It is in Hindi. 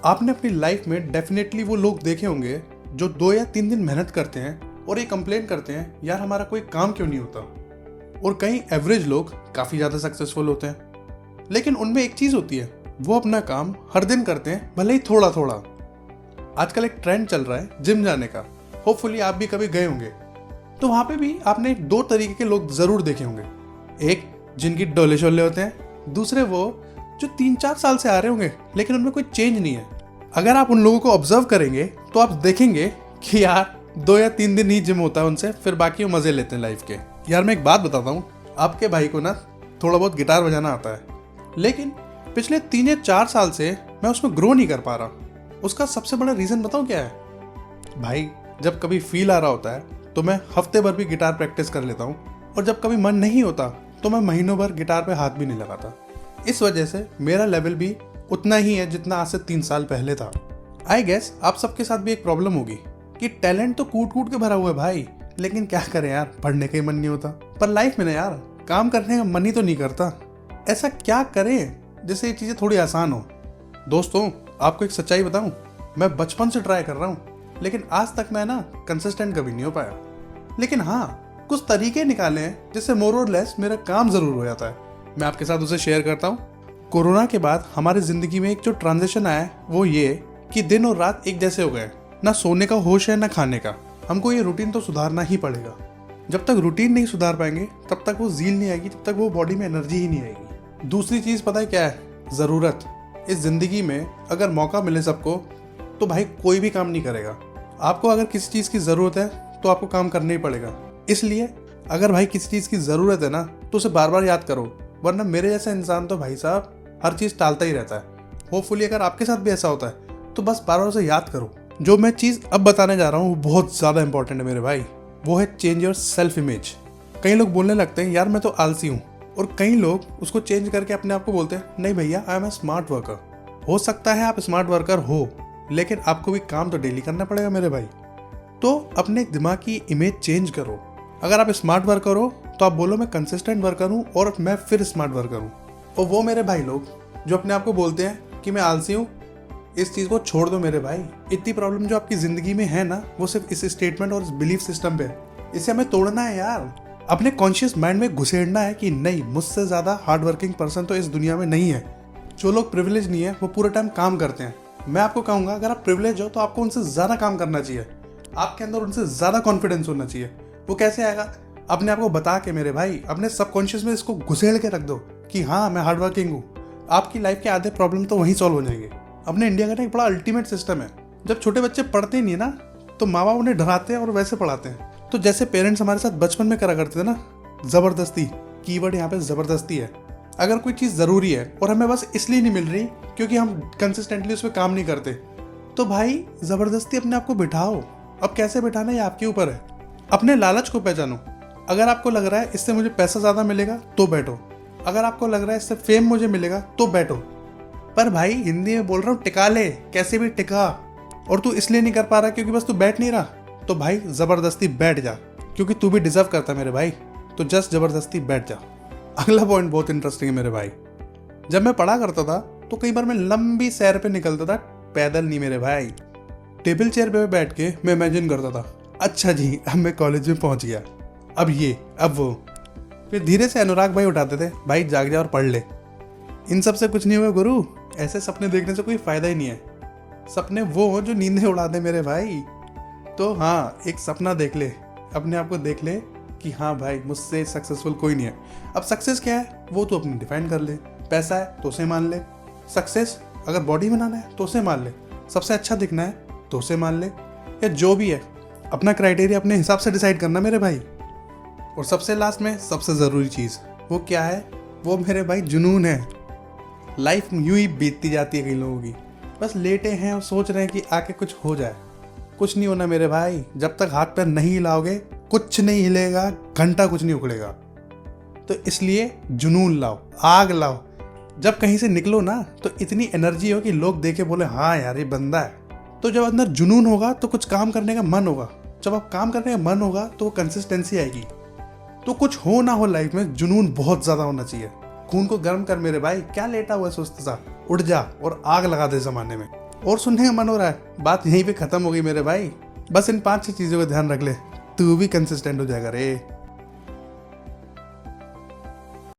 आपने अपनी लाइफ में डेफिनेटली वो लोग देखे होंगे जो 2 या 3 दिन मेहनत करते हैं और ये कंप्लेन करते हैं यार हमारा कोई काम क्यों नहीं होता। और कई एवरेज लोग काफ़ी ज़्यादा सक्सेसफुल होते हैं, लेकिन उनमें एक चीज़ होती है, वो अपना काम हर दिन करते हैं, भले ही थोड़ा थोड़ा। आजकल एक ट्रेंड चल रहा है जिम जाने का, होपफुली आप भी कभी गए होंगे। तो वहाँ पे भी आपने 2 तरीके के लोग ज़रूर देखे होंगे। एक जिनकी डोले शोले होते हैं, दूसरे वो जो 3-4 साल से आ रहे होंगे लेकिन उनमें कोई चेंज नहीं है। अगर आप उन लोगों को ऑब्जर्व करेंगे तो आप देखेंगे कि यार 2 या 3 दिन ही जिम होता है उनसे, फिर बाकी वो मज़े लेते हैं लाइफ के। यार मैं एक बात बताता हूँ, आपके भाई को ना थोड़ा बहुत गिटार बजाना आता है, लेकिन पिछले 3 या 4 साल से मैं उसमें ग्रो नहीं कर पा रहा। उसका सबसे बड़ा रीज़न बताऊँ क्या है? भाई जब कभी फील आ रहा होता है तो मैं हफ्ते भर भी गिटार प्रैक्टिस कर लेता हूँ, और जब कभी मन नहीं होता तो मैं महीनों भर गिटार पे हाथ भी नहीं लगाता। इस वजह से मेरा लेवल भी उतना ही है जितना आज से 3 साल पहले था। आई गेस आप सबके साथ भी एक प्रॉब्लम होगी कि टैलेंट तो कूट कूट के भरा हुआ है भाई, लेकिन क्या करें यार, पढ़ने का ही मन नहीं होता। पर लाइफ में ना यार, काम करने का मन ही तो नहीं करता। ऐसा क्या करें जिससे ये चीज़ें थोड़ी आसान हो? दोस्तों आपको एक सच्चाई बताऊं, मैं बचपन से ट्राई कर रहा हूँ, लेकिन आज तक मैं ना कंसिस्टेंट कभी नहीं हो पाया। लेकिन हाँ, कुछ तरीके निकाले हैं जिससे मोर और लेस मेरा काम ज़रूर हो जाता है। मैं आपके साथ उसे शेयर करता हूँ। कोरोना के बाद हमारी ज़िंदगी में एक जो ट्रांजिशन आया है वो ये कि दिन और रात एक जैसे हो गए। ना सोने का होश है ना खाने का। हमको ये रूटीन तो सुधारना ही पड़ेगा। जब तक रूटीन नहीं सुधार पाएंगे तब तक वो ज़ील नहीं आएगी, तब तक वो बॉडी में एनर्जी ही नहीं आएगी। दूसरी चीज़ पता है क्या है? ज़रूरत। इस ज़िंदगी में अगर मौका मिले सबको तो भाई कोई भी काम नहीं करेगा। आपको अगर किसी चीज़ की ज़रूरत है तो आपको काम करना ही पड़ेगा। इसलिए अगर भाई किसी चीज़ की ज़रूरत है ना तो उसे बार बार याद करो, वरना मेरे जैसा इंसान तो भाई साहब हर चीज़ टालता ही रहता है। होपफुली अगर आपके साथ भी ऐसा होता है तो बस बार बार उसे याद करो। जो मैं चीज़ अब बताने जा रहा हूँ वो बहुत ज़्यादा इंपॉर्टेंट है मेरे भाई। वो है चेंज योर सेल्फ इमेज। कई लोग बोलने लगते हैं यार मैं तो आलसी हूँ, और कई लोग उसको चेंज करके अपने आप को बोलते हैं नहीं भैया I am a smart worker. हो सकता है आप स्मार्ट वर्कर हो, लेकिन आपको भी काम तो डेली करना पड़ेगा मेरे भाई। तो अपने दिमाग की इमेज चेंज करो। अगर आप स्मार्ट वर्कर हो तो आप बोलो मैं कंसिस्टेंट वर्कर हूँ और मैं फिर स्मार्ट वर्कर हूँ। और वो मेरे भाई लोग जो अपने आप को बोलते हैं कि मैं आलसी हूँ, इस चीज़ को छोड़ दो मेरे भाई। इतनी प्रॉब्लम जो आपकी ज़िंदगी में है ना, वो सिर्फ इस स्टेटमेंट और इस बिलीफ सिस्टम पे है। इसे हमें तोड़ना है यार। अपने कॉन्शियस माइंड में घुसेड़ना है कि नहीं, मुझसे ज़्यादा हार्ड वर्किंग पर्सन तो इस दुनिया में नहीं है। जो लोग प्रिविलेज नहीं है वो पूरे टाइम काम करते हैं। मैं आपको कहूँगा अगर आप प्रिविलेज हो तो आपको उनसे ज़्यादा काम करना चाहिए। आपके अंदर उनसे ज़्यादा कॉन्फिडेंस होना चाहिए। वो कैसे आएगा? अपने आप को बता के मेरे भाई, अपने सबकॉन्शियस में इसको घुसेड़ के रख दो कि हाँ मैं हार्ड वर्किंग हूँ। आपकी लाइफ के आधे प्रॉब्लम तो वहीं सॉल्व हो जाएंगे। अपने इंडिया का ना एक बड़ा अल्टीमेट सिस्टम है। जब छोटे बच्चे पढ़ते नहीं है ना तो माँ बाप उन्हें डराते हैं और वैसे पढ़ाते हैं। तो जैसे पेरेंट्स हमारे साथ बचपन में करा करते थे ना, ज़बरदस्ती, कीवर्ड यहाँ पे ज़बरदस्ती है। अगर कोई चीज़ ज़रूरी है और हमें बस इसलिए नहीं मिल रही क्योंकि हम कंसिस्टेंटली उस पर काम नहीं करते, तो भाई ज़बरदस्ती अपने आप को बिठाओ। अब कैसे बिठाना ये आपके ऊपर है। अपने लालच को पहचानो। अगर आपको लग रहा है इससे मुझे पैसा ज़्यादा मिलेगा तो बैठो। अगर आपको लग रहा है इससे फेम मुझे मिलेगा तो बैठो। पर भाई हिंदी में बोल रहा हूँ, टिका ले, कैसे भी टिका। और तू इसलिए नहीं कर पा रहा क्योंकि बस तू बैठ नहीं रहा, तो भाई ज़बरदस्ती बैठ जा, क्योंकि तू भी डिजर्व करता है मेरे भाई। तो जस्ट ज़बरदस्ती बैठ जा। अगला पॉइंट बहुत इंटरेस्टिंग है मेरे भाई। जब मैं पढ़ा करता था तो कई बार मैं लंबी सैर पे निकलता था, पैदल नहीं मेरे भाई। टेबल चेयर पे बैठ के मैं इमेजिन करता था, अच्छा जी अब मैं कॉलेज में पहुंच गया, अब ये अब वो। फिर धीरे से अनुराग भाई उठाते थे, भाई जाग जा और पढ़ ले। इन सब से कुछ नहीं हुआ गुरु। ऐसे सपने देखने से कोई फ़ायदा ही नहीं है। सपने वो हो जो नींदें उड़ा दे मेरे भाई। तो हाँ, एक सपना देख ले, अपने आप को देख ले कि हाँ भाई मुझसे सक्सेसफुल कोई नहीं है। अब सक्सेस क्या है वो तो अपने डिफाइन कर ले। पैसा है तो उसे मान ले। सक्सेस अगर बॉडी बनाना है तो उसे मान ले। सबसे अच्छा दिखना है तो उसे मान ले, या जो भी है अपना क्राइटेरिया अपने हिसाब से डिसाइड करना मेरे भाई। और सबसे लास्ट में सबसे ज़रूरी चीज़ वो क्या है? वो मेरे भाई जुनून है। लाइफ यूं ही बीतती जाती है कई लोगों की, बस लेटे हैं और सोच रहे हैं कि आके कुछ हो जाए। कुछ नहीं होना मेरे भाई। जब तक हाथ पैर नहीं हिलाओगे कुछ नहीं हिलेगा, घंटा कुछ नहीं उखड़ेगा। तो इसलिए जुनून लाओ, आग लाओ। जब कहीं से निकलो ना तो इतनी एनर्जी हो कि लोग देखे बोले हाँ यार ये बंदा है। तो जब अंदर जुनून होगा तो कुछ काम करने का मन होगा। जब आप काम करने का मन होगा तो वो कंसिस्टेंसी आएगी। तो कुछ हो ना हो लाइफ में जुनून बहुत ज़्यादा होना चाहिए। खून को गर्म कर मेरे भाई, क्या लेटा हुआ है सुस्त सा, उठ जा और आग लगा दे ज़माने में। और सुनने का मन हो रहा है, बात यहीं पे खत्म हो गई मेरे भाई। बस इन 5-6 चीज़ों का ध्यान रख ले, तू भी कंसिस्टेंट हो जाएगा रे।